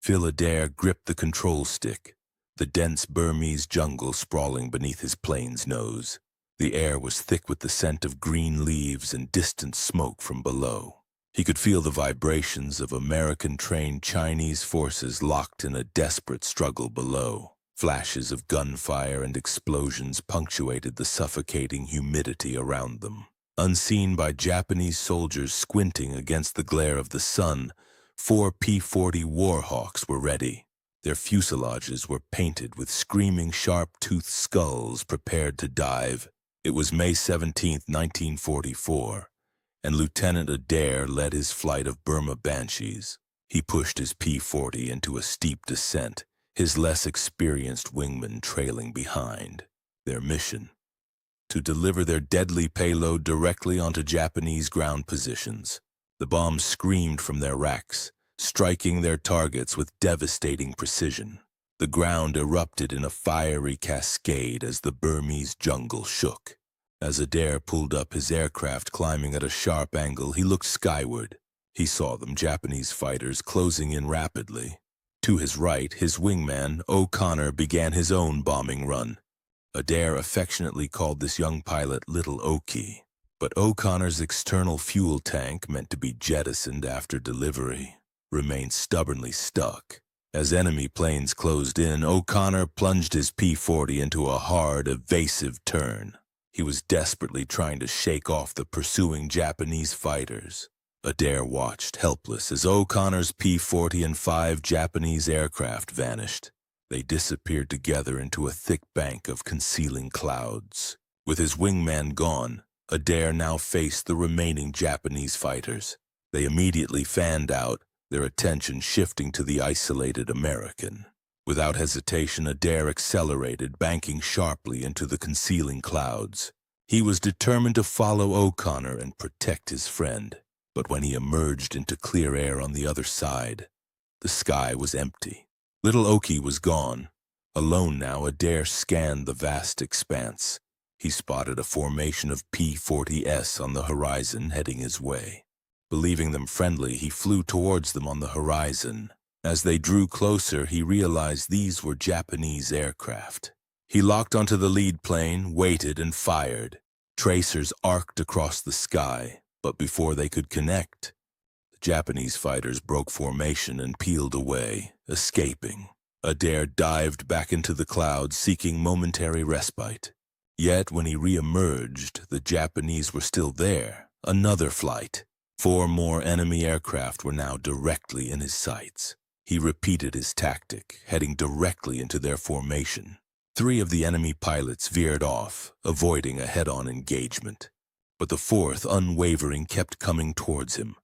Adair gripped the control stick, the dense Burmese jungle sprawling beneath his plane's nose. The air was thick with the scent of green leaves and distant smoke from below. He could feel the vibrations of American-trained Chinese forces locked in a desperate struggle below. Flashes of gunfire and explosions punctuated the suffocating humidity around them. Unseen by Japanese soldiers squinting against the glare of the sun, 4 P-40 Warhawks were ready. Their fuselages were painted with screaming sharp-toothed skulls prepared to dive. It was May 17, 1944, and Lieutenant Adair led his flight of Burma Banshees. He pushed his P-40 into a steep descent, his less experienced wingman trailing behind. Their mission: to deliver their deadly payload directly onto Japanese ground positions. The bombs screamed from their racks, striking their targets with devastating precision. The ground erupted in a fiery cascade as the Burmese jungle shook. As Adair pulled up his aircraft climbing at a sharp angle, he looked skyward. He saw them, Japanese fighters, closing in rapidly. To his right, his wingman, O'Connor, began his own bombing run. Adair affectionately called this young pilot Little Oki. But O'Connor's external fuel tank, meant to be jettisoned after delivery, remained stubbornly stuck. As enemy planes closed in, O'Connor plunged his P-40 into a hard, evasive turn. He was desperately trying to shake off the pursuing Japanese fighters. Adair watched, helpless, as O'Connor's P-40 and 5 Japanese aircraft vanished. They disappeared together into a thick bank of concealing clouds. With his wingman gone, Adair now faced the remaining Japanese fighters. They immediately fanned out, their attention shifting to the isolated American. Without hesitation, Adair accelerated, banking sharply into the concealing clouds. He was determined to follow O'Connor and protect his friend. But when he emerged into clear air on the other side, the sky was empty. Little Oki was gone. Alone now, Adair scanned the vast expanse. He spotted a formation of P-40s on the horizon heading his way. Believing them friendly, he flew towards them on the horizon. As they drew closer, he realized these were Japanese aircraft. He locked onto the lead plane, waited, and fired. Tracers arced across the sky, but before they could connect, the Japanese fighters broke formation and peeled away, escaping. Adair dived back into the clouds, seeking momentary respite. Yet when he re-emerged, the Japanese were still there. Another flight. 4 more enemy aircraft were now directly in his sights. He repeated his tactic, heading directly into their formation. 3 of the enemy pilots veered off, avoiding a head-on engagement. But the 4th, unwavering, kept coming towards him.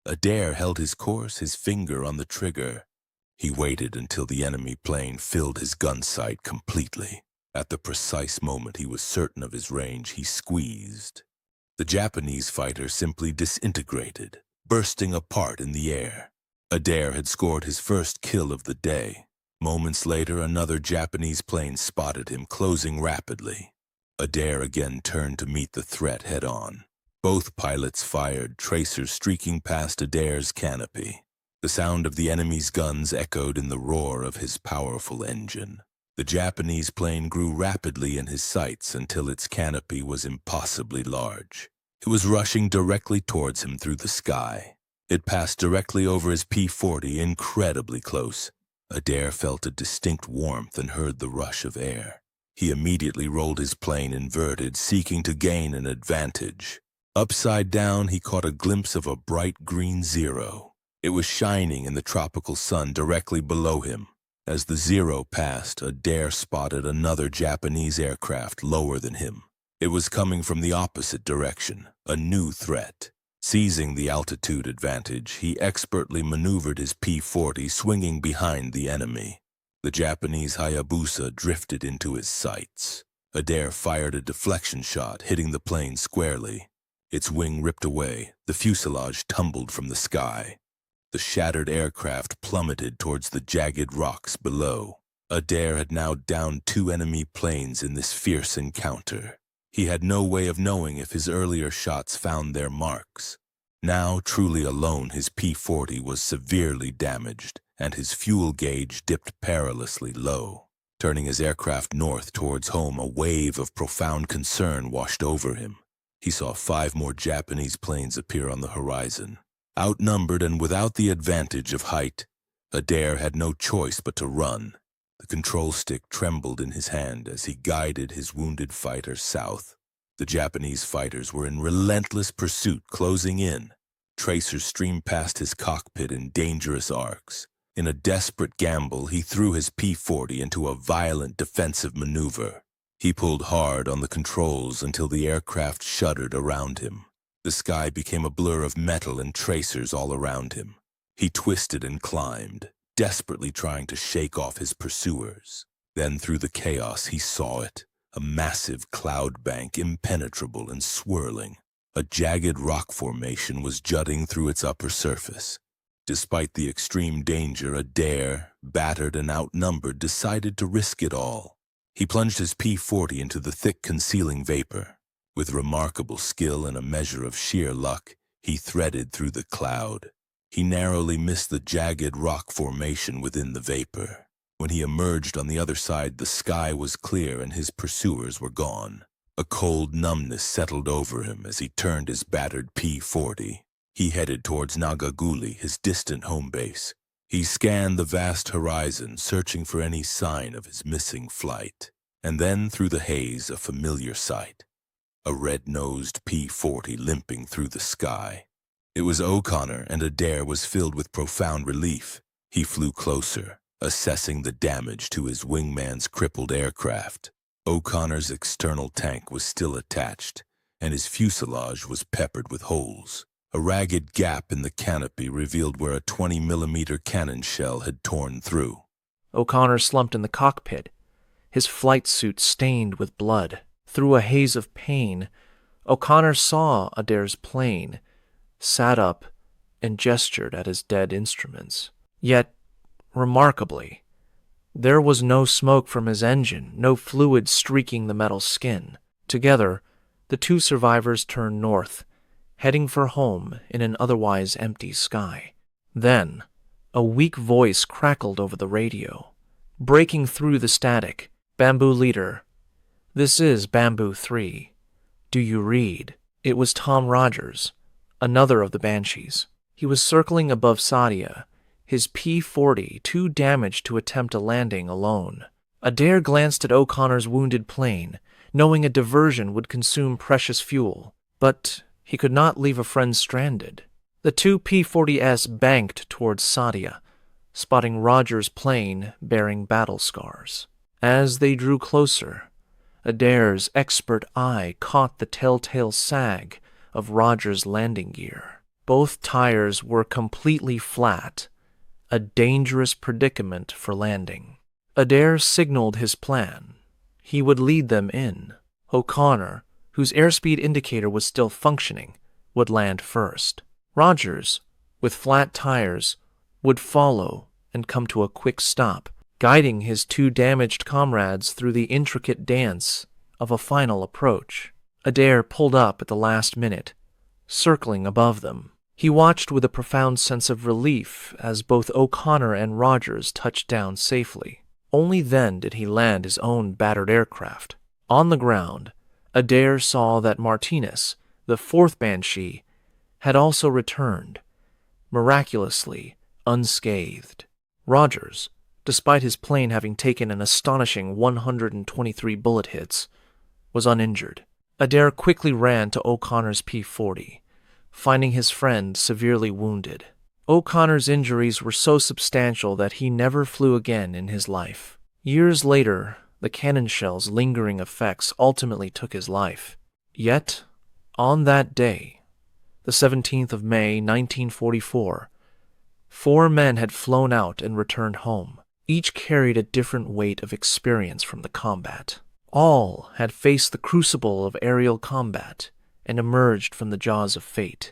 Adair held his course, his finger on the trigger. He waited until the enemy plane filled his gun sight completely. At the precise moment he was certain of his range, he squeezed. The Japanese fighter simply disintegrated, bursting apart in the air. Adair had scored his first kill of the day. Moments later, another Japanese plane spotted him, closing rapidly. Adair again turned to meet the threat head-on. Both pilots fired, tracers streaking past Adair's canopy. The sound of the enemy's guns echoed in the roar of his powerful engine. The Japanese plane grew rapidly in his sights until its canopy was impossibly large. It was rushing directly towards him through the sky. It passed directly over his P-40, incredibly close. Adair felt a distinct warmth and heard the rush of air. He immediately rolled his plane inverted, seeking to gain an advantage. Upside down, he caught a glimpse of a bright green zero. It was shining in the tropical sun directly below him. As the zero passed, Adair spotted another Japanese aircraft lower than him. It was coming from the opposite direction, a new threat. Seizing the altitude advantage, he expertly maneuvered his P-40, swinging behind the enemy. The Japanese Hayabusa drifted into his sights. Adair fired a deflection shot, hitting the plane squarely. Its wing ripped away, the fuselage tumbled from the sky. The shattered aircraft plummeted towards the jagged rocks below. Adair had now downed 2 enemy planes in this fierce encounter. He had no way of knowing if his earlier shots found their marks. Now, truly alone, his P-40 was severely damaged, and his fuel gauge dipped perilously low. Turning his aircraft north towards home, a wave of profound concern washed over him. He saw 5 more Japanese planes appear on the horizon. Outnumbered and without the advantage of height, Adair had no choice but to run. The control stick trembled in his hand as he guided his wounded fighter south. The Japanese fighters were in relentless pursuit, closing in. Tracers streamed past his cockpit in dangerous arcs. In a desperate gamble, he threw his P-40 into a violent defensive maneuver. He pulled hard on the controls until the aircraft shuddered around him. The sky became a blur of metal and tracers all around him. He twisted and climbed, desperately trying to shake off his pursuers. Then through the chaos he saw it, a massive cloud bank, impenetrable and swirling. A jagged rock formation was jutting through its upper surface. Despite the extreme danger, Adair, battered and outnumbered, decided to risk it all. He plunged his P-40 into the thick concealing vapor. With remarkable skill and a measure of sheer luck, he threaded through the cloud. He narrowly missed the jagged rock formation within the vapor. When he emerged on the other side, the sky was clear and his pursuers were gone. A cold numbness settled over him as he turned his battered P-40. He headed towards Nagaguli, his distant home base. He scanned the vast horizon, searching for any sign of his missing flight. And then, through the haze, a familiar sight. A red-nosed P-40 limping through the sky. It was O'Connor, and Adair was filled with profound relief. He flew closer, assessing the damage to his wingman's crippled aircraft. O'Connor's external tank was still attached, and his fuselage was peppered with holes. A ragged gap in the canopy revealed where a 20mm cannon shell had torn through. O'Connor slumped in the cockpit, his flight suit stained with blood. Through a haze of pain, O'Connor saw Adair's plane, sat up, and gestured at his dead instruments. Yet, remarkably, there was no smoke from his engine, no fluid streaking the metal skin. Together, the 2 survivors turned north, heading for home in an otherwise empty sky. Then, a weak voice crackled over the radio. Breaking through the static, "Bamboo Leader, this is Bamboo 3. Do you read?" It was Tom Rogers, another of the Banshees. He was circling above Sadia, his P-40 too damaged to attempt a landing alone. Adair glanced at O'Connor's wounded plane, knowing a diversion would consume precious fuel. But he could not leave a friend stranded. The 2 P-40s banked towards Sadia, spotting Rogers' plane bearing battle scars. As they drew closer, Adair's expert eye caught the telltale sag of Rogers' landing gear. Both tires were completely flat, a dangerous predicament for landing. Adair signaled his plan. He would lead them in. O'Connor, whose airspeed indicator was still functioning, would land first. Rogers, with flat tires, would follow and come to a quick stop, guiding his 2 damaged comrades through the intricate dance of a final approach. Adair pulled up at the last minute, circling above them. He watched with a profound sense of relief as both O'Connor and Rogers touched down safely. Only then did he land his own battered aircraft. On the ground, Adair saw that Martinez, the 4th Banshee, had also returned, miraculously unscathed. Rogers, despite his plane having taken an astonishing 123 bullet hits, was uninjured. Adair quickly ran to O'Connor's P-40, finding his friend severely wounded. O'Connor's injuries were so substantial that he never flew again in his life. Years later, the cannon shell's lingering effects ultimately took his life. Yet, on that day, the 17th of May, 1944, 4 men had flown out and returned home. Each carried a different weight of experience from the combat. All had faced the crucible of aerial combat and emerged from the jaws of fate.